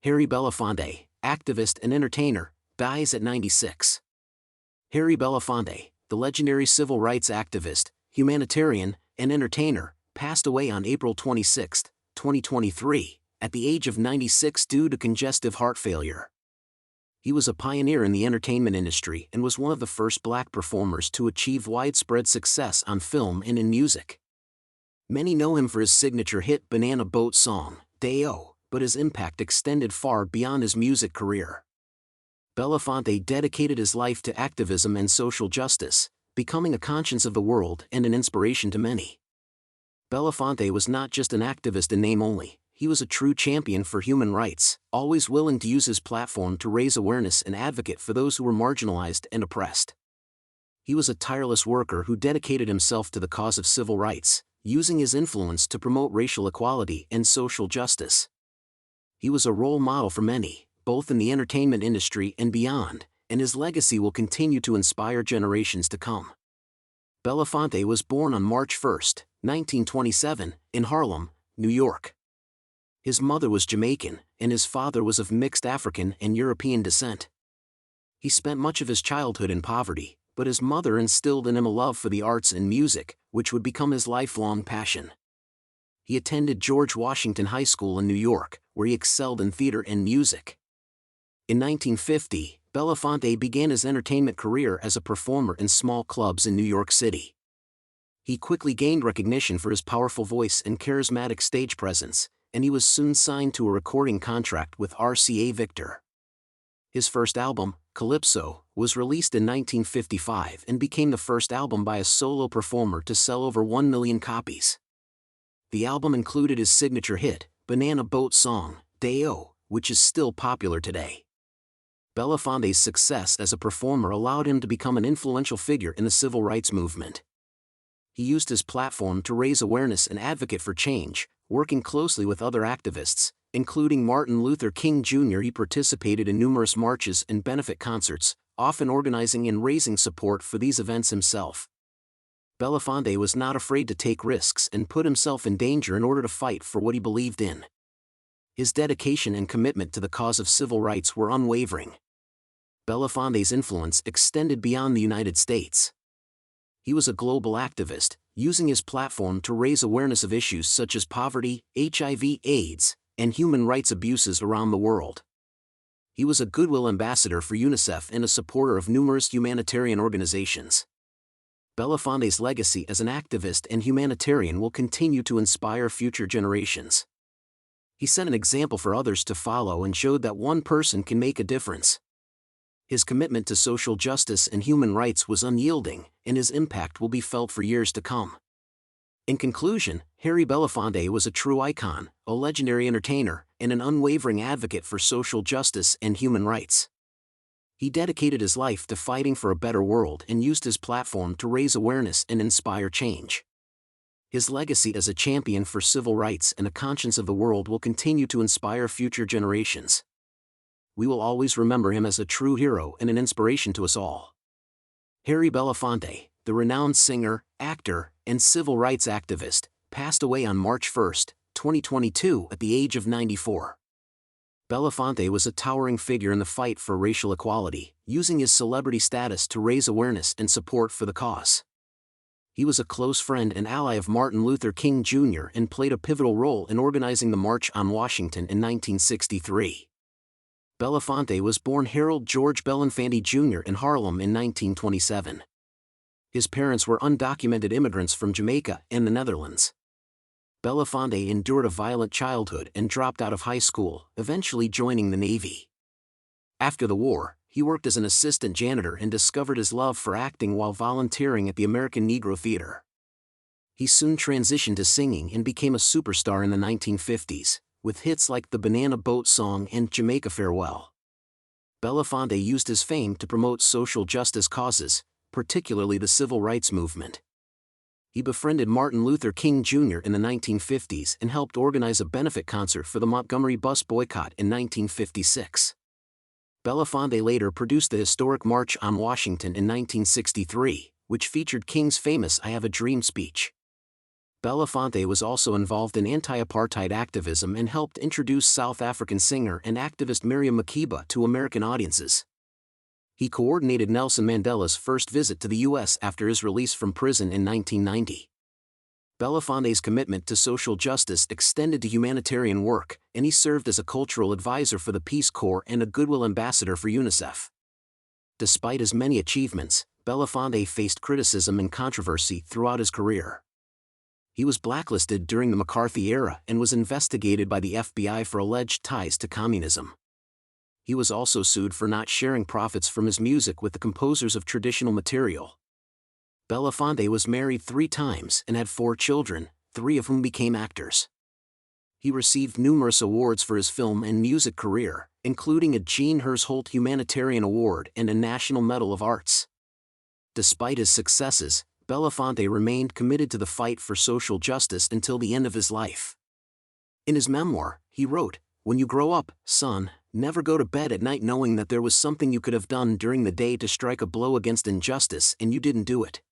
Harry Belafonte, activist and entertainer, dies at 96. Harry Belafonte, the legendary civil rights activist, humanitarian, and entertainer, passed away on April 26, 2023, at the age of 96 due to congestive heart failure. He was a pioneer in the entertainment industry and was one of the first black performers to achieve widespread success on film and in music. Many know him for his signature hit Banana Boat song, Day-O, but his impact extended far beyond his music career. Belafonte dedicated his life to activism and social justice, becoming a conscience of the world and an inspiration to many. Belafonte was not just an activist in name only, he was a true champion for human rights, always willing to use his platform to raise awareness and advocate for those who were marginalized and oppressed. He was a tireless worker who dedicated himself to the cause of civil rights, using his influence to promote racial equality and social justice. He was a role model for many, both in the entertainment industry and beyond, and his legacy will continue to inspire generations to come. Belafonte was born on March 1, 1927, in Harlem, New York. His mother was Jamaican, and his father was of mixed African and European descent. He spent much of his childhood in poverty, but his mother instilled in him a love for the arts and music, which would become his lifelong passion. He attended George Washington High School in New York, where he excelled in theater and music. In 1950, Belafonte began his entertainment career as a performer in small clubs in New York City. He quickly gained recognition for his powerful voice and charismatic stage presence, and he was soon signed to a recording contract with RCA Victor. His first album, Calypso, was released in 1955 and became the first album by a solo performer to sell over 1 million copies. The album included his signature hit, Banana Boat song, Day-O, which is still popular today. Belafonte's success as a performer allowed him to become an influential figure in the civil rights movement. He used his platform to raise awareness and advocate for change, working closely with other activists, including Martin Luther King Jr. He participated in numerous marches and benefit concerts, often organizing and raising support for these events himself. Belafonte was not afraid to take risks and put himself in danger in order to fight for what he believed in. His dedication and commitment to the cause of civil rights were unwavering. Belafonte's influence extended beyond the United States. He was a global activist, using his platform to raise awareness of issues such as poverty, HIV/AIDS, and human rights abuses around the world. He was a goodwill ambassador for UNICEF and a supporter of numerous humanitarian organizations. Belafonte's legacy as an activist and humanitarian will continue to inspire future generations. He set an example for others to follow and showed that one person can make a difference. His commitment to social justice and human rights was unyielding, and his impact will be felt for years to come. In conclusion, Harry Belafonte was a true icon, a legendary entertainer, and an unwavering advocate for social justice and human rights. He dedicated his life to fighting for a better world and used his platform to raise awareness and inspire change. His legacy as a champion for civil rights and a conscience of the world will continue to inspire future generations. We will always remember him as a true hero and an inspiration to us all. Harry Belafonte, the renowned singer, actor, and civil rights activist, passed away on March 1, 2022 at the age of 94. Belafonte was a towering figure in the fight for racial equality, using his celebrity status to raise awareness and support for the cause. He was a close friend and ally of Martin Luther King Jr. and played a pivotal role in organizing the March on Washington in 1963. Belafonte was born Harold George Belafonte Jr. in Harlem in 1927. His parents were undocumented immigrants from Jamaica and the Netherlands. Belafonte endured a violent childhood and dropped out of high school, eventually joining the Navy. After the war, he worked as an assistant janitor and discovered his love for acting while volunteering at the American Negro Theater. He soon transitioned to singing and became a superstar in the 1950s, with hits like the Banana Boat song and Jamaica Farewell. Belafonte used his fame to promote social justice causes, particularly the civil rights movement. He befriended Martin Luther King Jr. in the 1950s and helped organize a benefit concert for the Montgomery bus boycott in 1956. Belafonte later produced the historic March on Washington in 1963, which featured King's famous I Have a Dream speech. Belafonte was also involved in anti-apartheid activism and helped introduce South African singer and activist Miriam Makeba to American audiences. He coordinated Nelson Mandela's first visit to the U.S. after his release from prison in 1990. Belafonte's commitment to social justice extended to humanitarian work, and he served as a cultural advisor for the Peace Corps and a Goodwill ambassador for UNICEF. Despite his many achievements, Belafonte faced criticism and controversy throughout his career. He was blacklisted during the McCarthy era and was investigated by the FBI for alleged ties to communism. He was also sued for not sharing profits from his music with the composers of traditional material. Belafonte was married 3 times and had 4 children, 3 of whom became actors. He received numerous awards for his film and music career, including a Jean Hersholt Humanitarian Award and a National Medal of Arts. Despite his successes, Belafonte remained committed to the fight for social justice until the end of his life. In his memoir, he wrote, "When you grow up, son, never go to bed at night knowing that there was something you could have done during the day to strike a blow against injustice and you didn't do it.